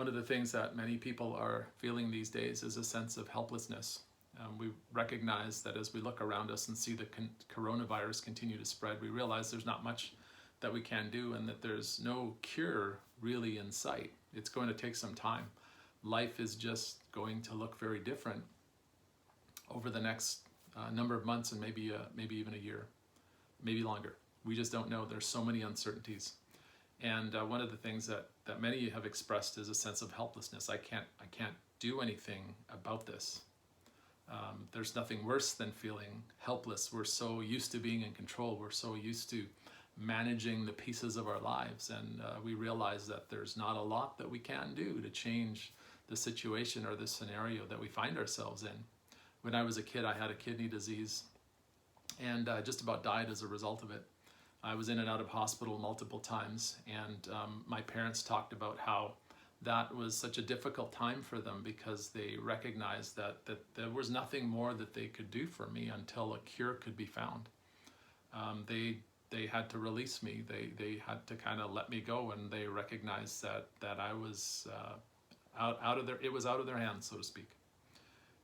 One of the things that many people are feeling these days is a sense of helplessness. We recognize that as we look around us and see the coronavirus continue to spread, we realize there's not much that we can do and that there's no cure really in sight. It's going to take some time. Life is just going to look very different over the next number of months and maybe even a year, maybe longer. We just don't know. There's so many uncertainties. And one of the things that many have expressed is a sense of helplessness. I can't do anything about this. There's nothing worse than feeling helpless. We're so used to being in control. We're so used to managing the pieces of our lives. And we realize that there's not a lot that we can do to change the situation or the scenario that we find ourselves in. When I was a kid, I had a kidney disease and just about died as a result of it. I was in and out of hospital multiple times, and my parents talked about how that was such a difficult time for them because they recognized that there was nothing more that they could do for me until a cure could be found. They had to release me. They had to kind of let me go, and they recognized that I was out of their hands, so to speak.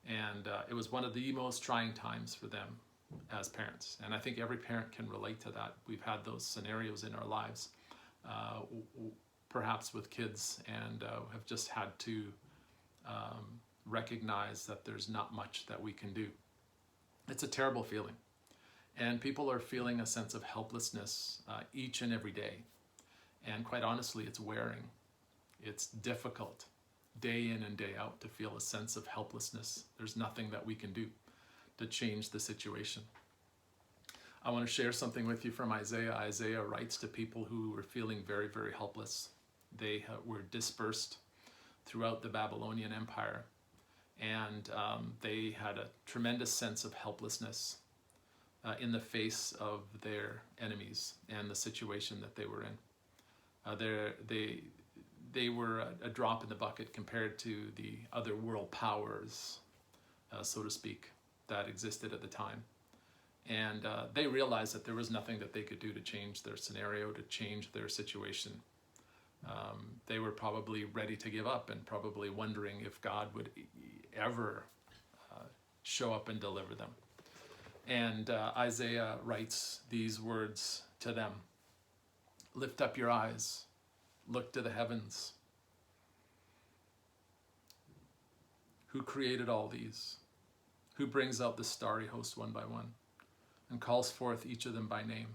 And it was one of the most trying times for them as parents. And I think every parent can relate to that. We've had those scenarios in our lives, perhaps with kids, and have just had to recognize that there's not much that we can do. It's a terrible feeling. And people are feeling a sense of helplessness each and every day. And quite honestly, it's wearing. It's difficult day in and day out to feel a sense of helplessness. There's nothing that we can do to change the situation. I want to share something with you from Isaiah. Isaiah writes to people who were feeling very, very helpless. They were dispersed throughout the Babylonian Empire, and they had a tremendous sense of helplessness in the face of their enemies and the situation that they were in. They were a drop in the bucket compared to the other world powers, so to speak, that existed at the time. And they realized that there was nothing that they could do to change their scenario, to change their situation. They were probably ready to give up and probably wondering if God would ever show up and deliver them. And Isaiah writes these words to them: "Lift up your eyes, look to the heavens. Who created all these? Who brings out the starry host one by one and calls forth each of them by name?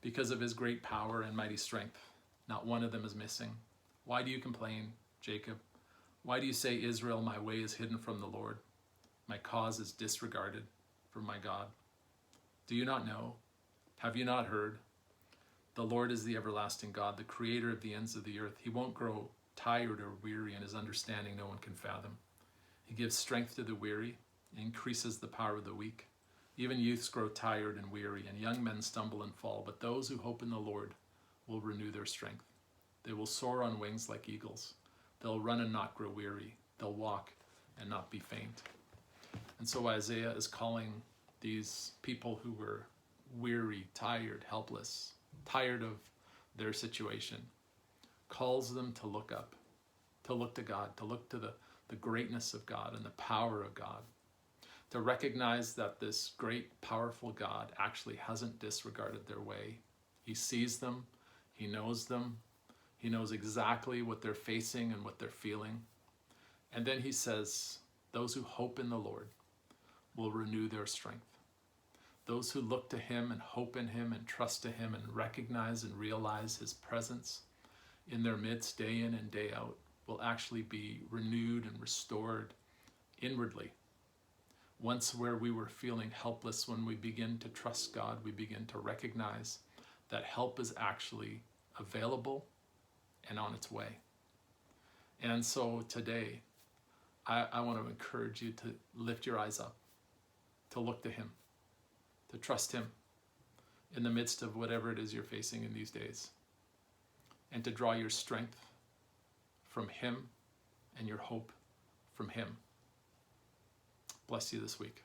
Because of his great power and mighty strength, not one of them is missing. Why do you complain, Jacob? Why do you say, Israel, my way is hidden from the Lord? My cause is disregarded from my God. Do you not know? Have you not heard? The Lord is the everlasting God, the creator of the ends of the earth. He won't grow tired or weary, and his understanding no one can fathom. He gives strength to the weary, increases the power of the weak. Even youths grow tired and weary, and young men stumble and fall. But those who hope in the Lord will renew their strength. They will soar on wings like eagles. They'll run and not grow weary. They'll walk and not be faint." And so Isaiah is calling these people who were weary, tired, helpless, tired of their situation, calls them to look up, to look to God, to look to the greatness of God and the power of God, to recognize that this great, powerful God actually hasn't disregarded their way. He sees them, he knows them, he knows exactly what they're facing and what they're feeling. And then he says, those who hope in the Lord will renew their strength. Those who look to him and hope in him and trust to him and recognize and realize his presence in their midst day in and day out will actually be renewed and restored inwardly. Once where we were feeling helpless, when we begin to trust God, we begin to recognize that help is actually available and on its way. And so today, I want to encourage you to lift your eyes up, to look to him, to trust him in the midst of whatever it is you're facing in these days, and to draw your strength from him and your hope from him. Bless you this week.